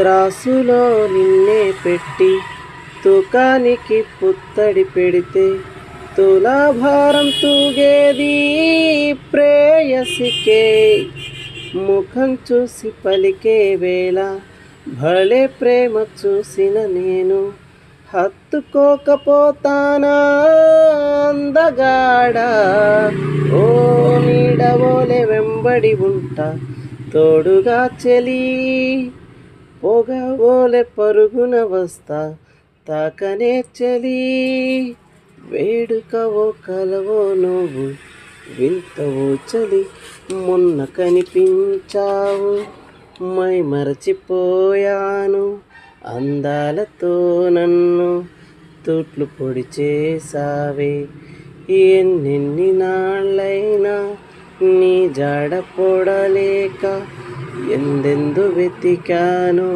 త్రాసులో నిన్నే పెట్టి తూకానికి పుత్తడి పెడితే తులాభారం తూగేది ప్రేయసికే. ముఖం చూసి పలికే వేళ భలే ప్రేమ చూసిన నేను హత్తుకోకపోతానా అందగాడా. ఓ నీడవోలే వెంబడి ఉంటా తోడుగా చెలి, పొగవోలే పరుగున వస్తా తాకనే చెలి. వేడుకవో కలవో నువ్వు వింతవో చలి, మొన్న కనిపించావు మై మరచిపోయాను. అందాలతో నన్ను తూట్లు పొడి చేసావే, ఎన్నెన్ని నాళ్ళైనా నీ జాడ పొడలేక ఎందెందు వెతికాను.